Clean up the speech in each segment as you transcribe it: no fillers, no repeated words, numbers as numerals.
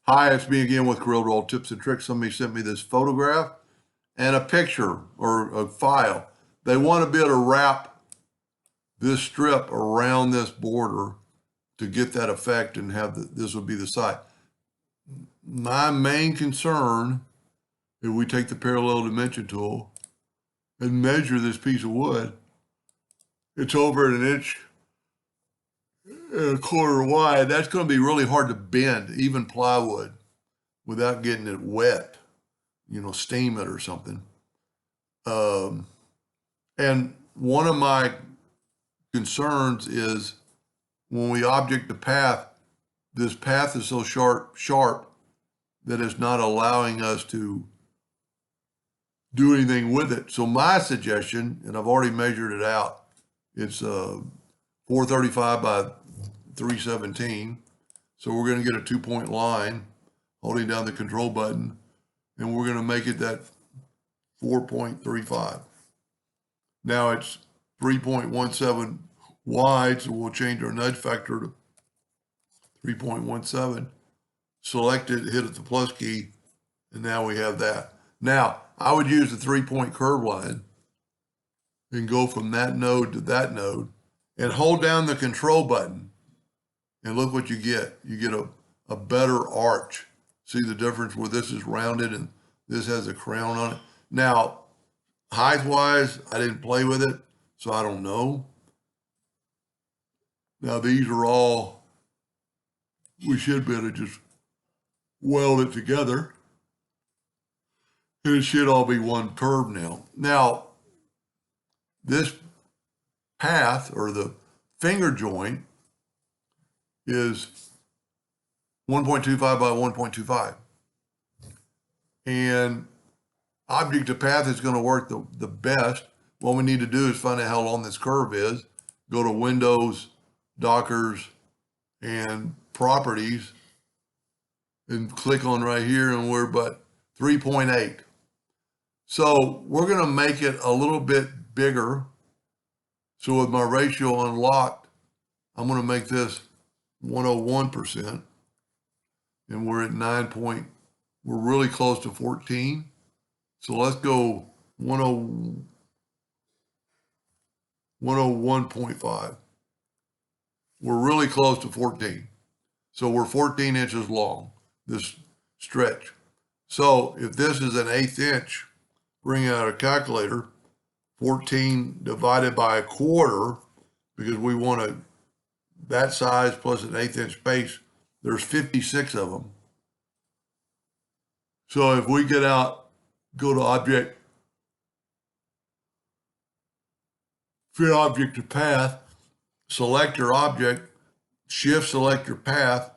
Hi, it's me again with Corel Tips and Tricks. Somebody sent me this photograph and a picture or a file. They want to be able to wrap this strip around this border to get that effect and have this would be the side. My main concern, if we take the parallel dimension tool and measure this piece of wood, it's over an inch and a quarter wide. That's going to be really hard to bend, even plywood, without getting it wet, steam it or something. Um, and one of my concerns is when we object the path, this path is so sharp that it's not allowing us to do anything with it. So my suggestion, and I've already measured it out, it's 435 by 317. So we're going to get a 2-point line holding down the control button, and we're going to make it that 4.35. Now it's 3.17 wide, so we'll change our nudge factor to 3.17. Select it, hit the plus key, and now we have that. Now, I would use the 3-point curve line and go from that node to that node and hold down the control button, and look what you get. You get a better arch. See the difference where this is rounded and this has a crown on it? Now, height-wise, I didn't play with it, so I don't know. Now, these are all, we should be able to just weld it together. And it should all be one curve now. Now, this path, or the finger joint, is 1.25 by 1.25. And object to path is going to work the best. What we need to do is find out how long this curve is. Go to Windows, Dockers, and Properties, and click on right here, and we're but 3.8. So we're going to make it a little bit bigger. So with my ratio unlocked, I'm going to make this 101%. And we're at 9 point, we're really close to 14. So let's go 101.5. We're really close to 14. So we're 14 inches long, this stretch. So if this is an 1/8 inch, bring out a calculator, 14 divided by a quarter, because we want that size plus an 1/8 inch space, there's 56 of them. So if we get out, go to object, fit object to path, select your object, shift select your path,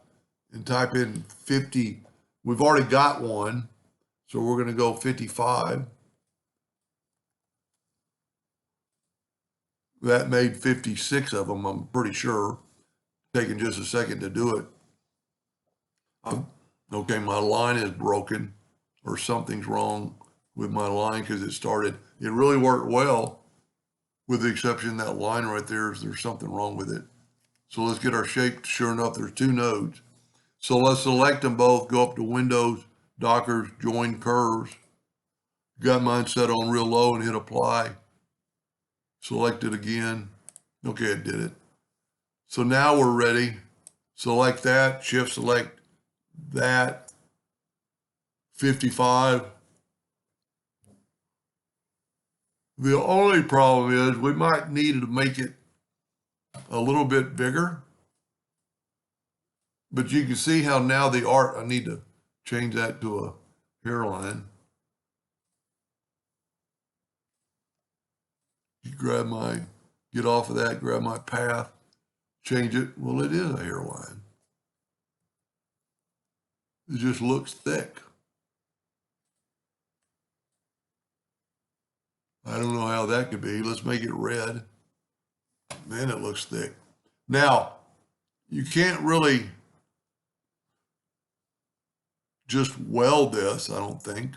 and type in 50. We've already got one, so we're going to go 55. That made 56 of them, I'm pretty sure. Taking just a second to do it. Okay, my line is broken, or something's wrong with my line because it really worked well, with the exception that line right there, there's something wrong with it. So let's get our shape. Sure enough, there's two nodes. So let's select them both, go up to Windows, Dockers, Join Curves. Got mine set on real low and hit apply. Select it again. Okay, it did it. So now we're ready. Select that, shift select that, 55. The only problem is we might need to make it a little bit bigger. But you can see how now the art, I need to change that to a hairline. You get off of that, grab my path, change it. Well, it is a hairline. It just looks thick. I don't know how that could be. Let's make it red. Man, it looks thick. Now, you can't really just weld this, I don't think.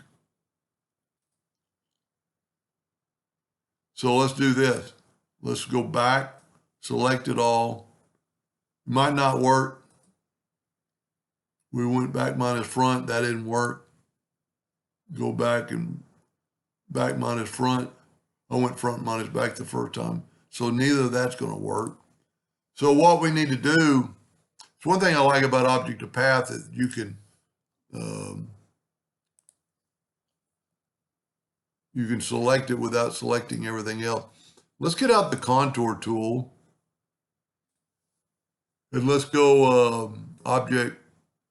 So let's do this. Let's go back, select it all. Might not work. We went back minus front, that didn't work. Go back and back minus front. I went front minus back the first time. So neither of that's going to work. So what we need to do, it's one thing I like about object to path is you can select it without selecting everything else. Let's get out the contour tool and let's go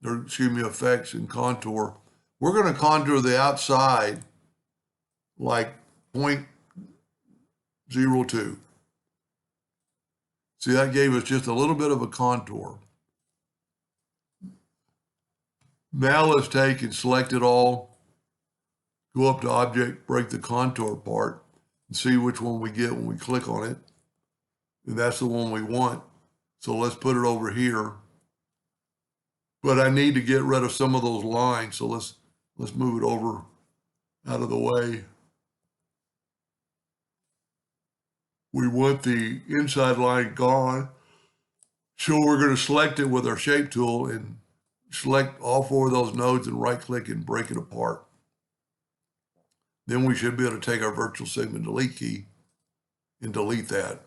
effects and contour. We're going to contour the outside like 0.02. See, that gave us just a little bit of a contour. Now let's take and select it all, go up to object, break the contour part, and see which one we get when we click on it. And that's the one we want. So let's put it over here. But I need to get rid of some of those lines. So let's move it over out of the way. We want the inside line gone. So we're going to select it with our shape tool and select all four of those nodes and right click and break it apart. Then we should be able to take our virtual segment delete key and delete that.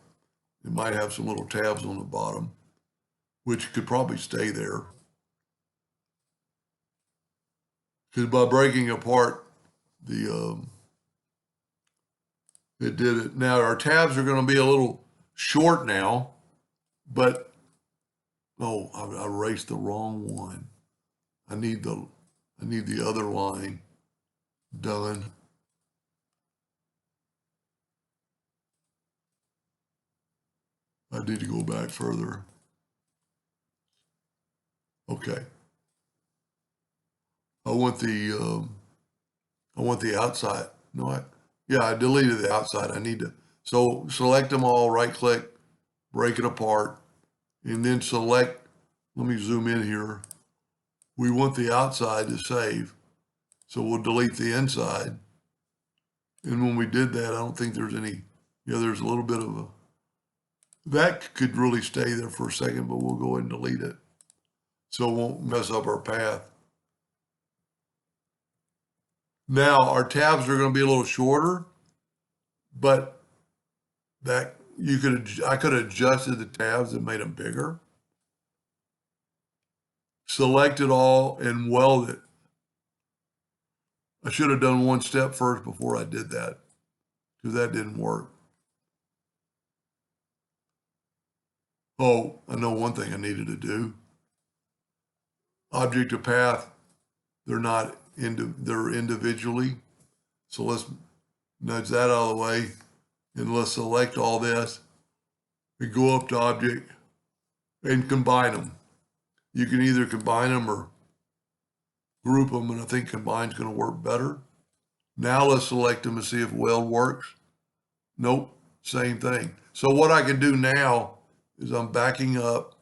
It might have some little tabs on the bottom, which could probably stay there. Because by breaking apart it did it. Now our tabs are going to be a little short now, but oh, I erased the wrong one. I need the other line done. I need to go back further. Okay. I want the outside. No, I deleted the outside. I need to, so select them all, right click, break it apart, and then select, let me zoom in here. We want the outside to save. So we'll delete the inside. And when we did that, I don't think there's any, there's a little bit of that could really stay there for a second, but we'll go ahead and delete it. So it won't mess up our path. Now our tabs are going to be a little shorter, but that I could have adjusted the tabs and made them bigger. Select it all and weld it. I should have done one step first before I did that, because that didn't work. Oh, I know one thing I needed to do. Object to path, they're individually. So let's nudge that out of the way and let's select all this and go up to object and combine them. You can either combine them or group them, and I think combine's going to work better. Now let's select them and see if weld works. Nope, same thing. So what I can do now is I'm backing up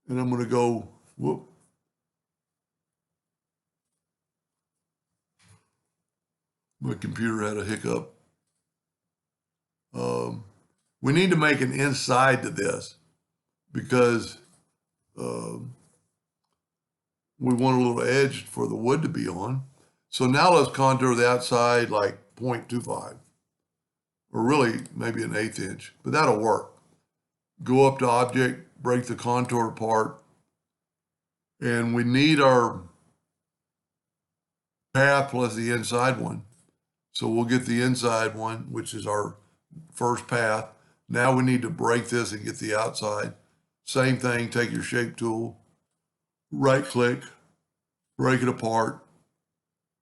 and I'm going to go, whoop. My computer had a hiccup. We need to make an inside to this because we want a little edge for the wood to be on. So now let's contour the outside like 0.25, or really maybe an 1/8 inch, but that'll work. Go up to object, break the contour apart, and we need our path plus the inside one. So we'll get the inside one, which is our first path. Now we need to break this and get the outside. Same thing, take your shape tool, right click, break it apart.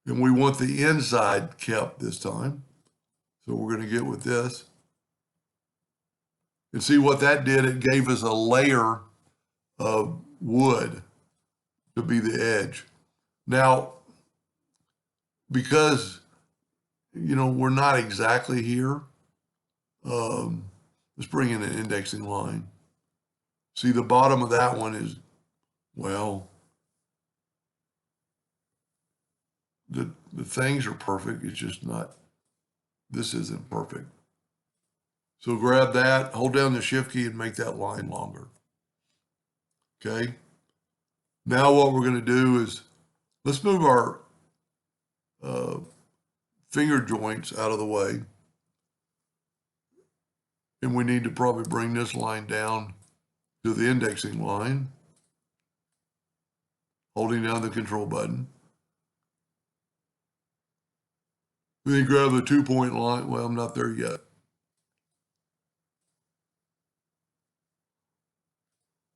And we want the inside kept this time. So we're going to get with this. And see what that did? It gave us a layer of wood to be the edge. Now, because, we're not exactly here, let's bring in an indexing line. See, the bottom of that one is, well, the things are perfect. It's just not, this isn't perfect. So grab that, hold down the shift key and make that line longer. Okay. Now what we're going to do is let's move our finger joints out of the way. And we need to probably bring this line down to the indexing line, holding down the control button. Then grab the 2-point line. Well, I'm not there yet.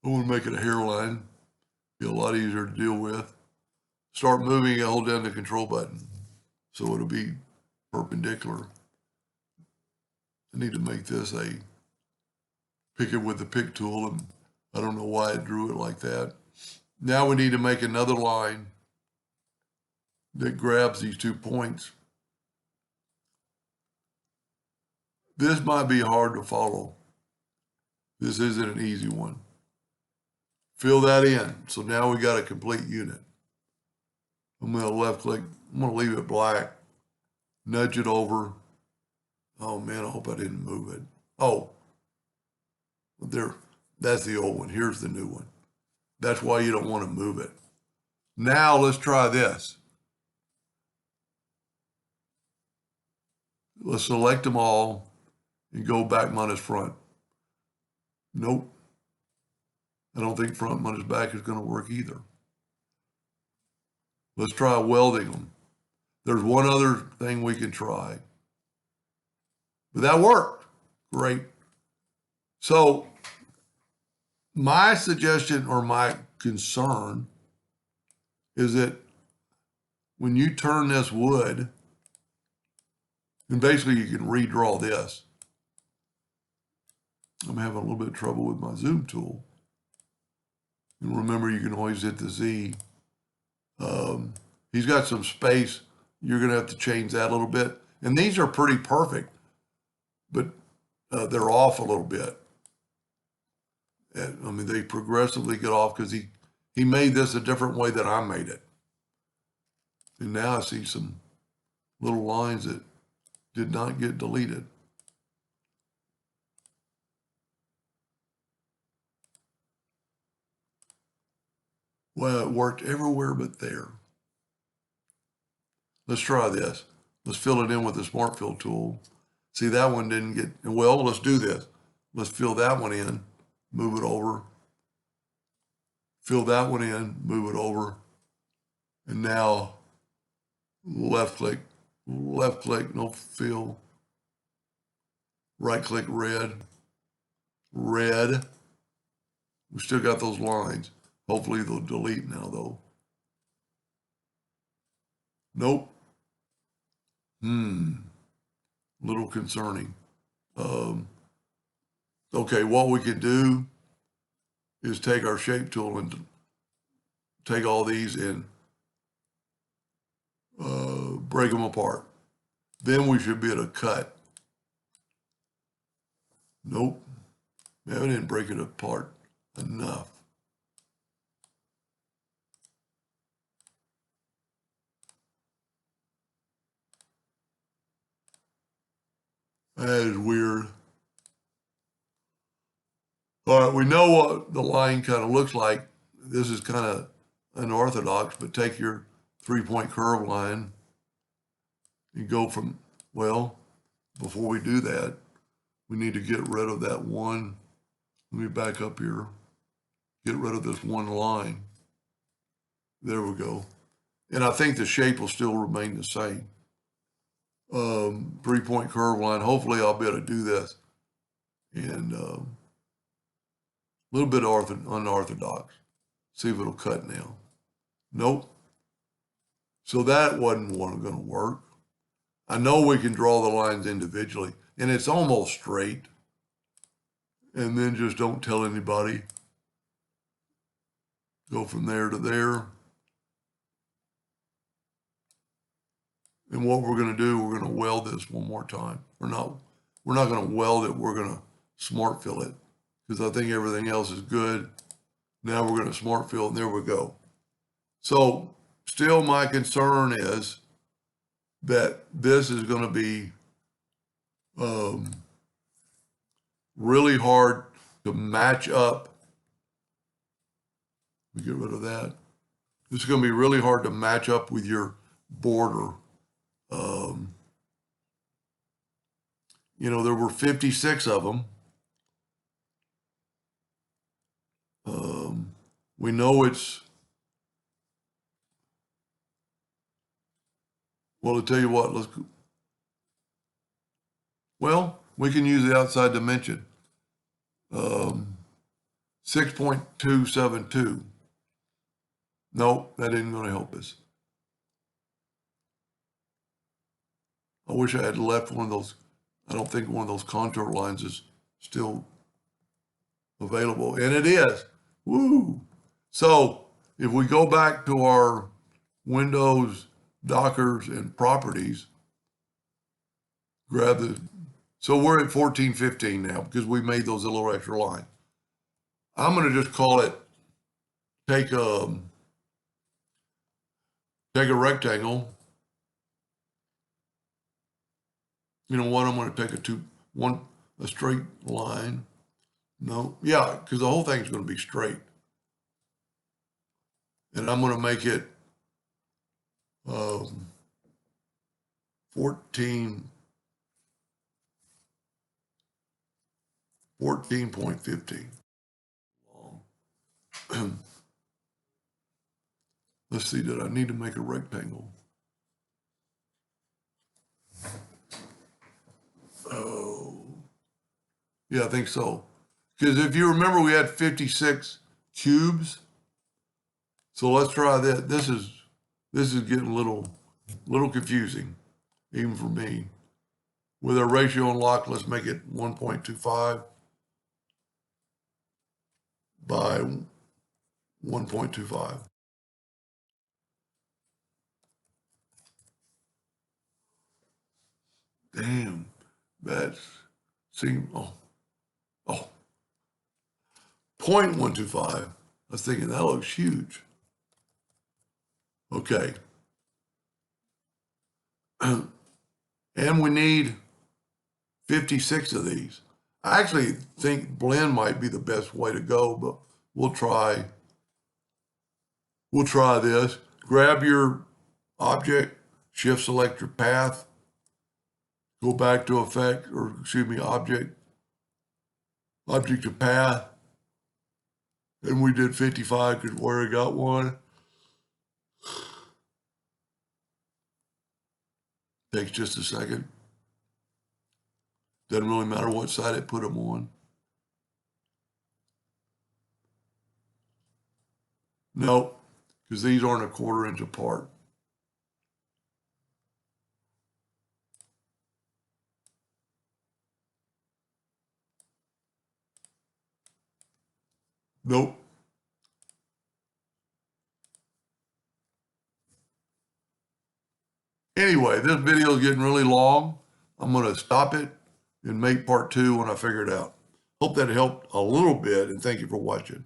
I want to make it a hairline. Be a lot easier to deal with. Start moving and hold down the control button so it'll be perpendicular. I need to make this pick it with the pick tool, and I don't know why it drew it like that. Now we need to make another line that grabs these 2 points. This might be hard to follow. This isn't an easy one. Fill that in. So now we got a complete unit. I'm going to left click. I'm going to leave it black. Nudge it over. Oh man, I hope I didn't move it. Oh, there. That's the old one. Here's the new one. That's why you don't want to move it. Now let's try this. Let's select them all and go back minus front. Nope. I don't think front minus back is going to work either. Let's try welding them. There's one other thing we can try. But that worked. Great. So my suggestion or my concern is that when you turn this wood, and basically you can redraw this. I'm having a little bit of trouble with my zoom tool. And remember, you can always hit the Z. He's got some space. You're going to have to change that a little bit. And these are pretty perfect, but they're off a little bit. And, I mean, they progressively get off because he made this a different way than I made it. And now I see some little lines that did not get deleted. Well, it worked everywhere but there. Let's try this. Let's fill it in with the Smart Fill tool. See, that one didn't get, well, let's do this. Let's fill that one in, move it over. Fill that one in, move it over. And now left click, no fill. Right click, red. We still got those lines. Hopefully they'll delete now though. Nope. Little concerning. Okay, what we can do is take our shape tool and take all these and break them apart. Then we should be able to cut. Nope. Man, I didn't break it apart enough. That is weird. All right, we know what the line kind of looks like. This is kind of unorthodox, but take your 3-point curve line and go from, well, before we do that, we need to get rid of that one. Let me back up here. Get rid of this one line. There we go. And I think the shape will still remain the same. 3-point curve line. Hopefully I'll be able to do this. And a little bit unorthodox. See if it'll cut now. Nope. So that wasn't going to work. I know we can draw the lines individually, and it's almost straight. And then just don't tell anybody. Go from there to there. And what we're going to do, we're going to weld this one more time. We're not going to weld it. We're going to Smart Fill it because I think everything else is good. Now we're going to Smart Fill, and there we go. So still my concern is that this is going to be really hard to match up. We get rid of that. This is going to be really hard to match up with your border. You know, there were 56 of them. We know it's, well, to tell you what, we can use the outside dimension. 6.272. Nope, that isn't going to help us. I wish I had left one of those. I don't think one of those contour lines is still available, and it is. Woo! So if we go back to our Windows, Dockers, and properties, so we're at 1415 now because we made those a little extra line. I'm going to just call it, take a rectangle. You know what? I'm going to take a straight line. No, yeah, because the whole thing's going to be straight. And I'm going to make it 14.15. Let's see, did I need to make a rectangle? Oh, yeah, I think so. Because if you remember, we had 56 cubes. So let's try that. This is getting a little confusing, even for me. With our ratio unlocked, let's make it 1.25 by 1.25. Damn, that's, oh, 0.125. I was thinking that looks huge. Okay. And we need 56 of these. I actually think blend might be the best way to go, but we'll try this. Grab your object, shift select your path, go back to object to path. And we did 55 because where I got one. Takes just a second. Doesn't really matter what side I put them on. Nope, because these aren't a 1/4 inch apart. Nope. Anyway, this video is getting really long. I'm going to stop it and make part 2 when I figure it out. Hope that helped a little bit, and thank you for watching.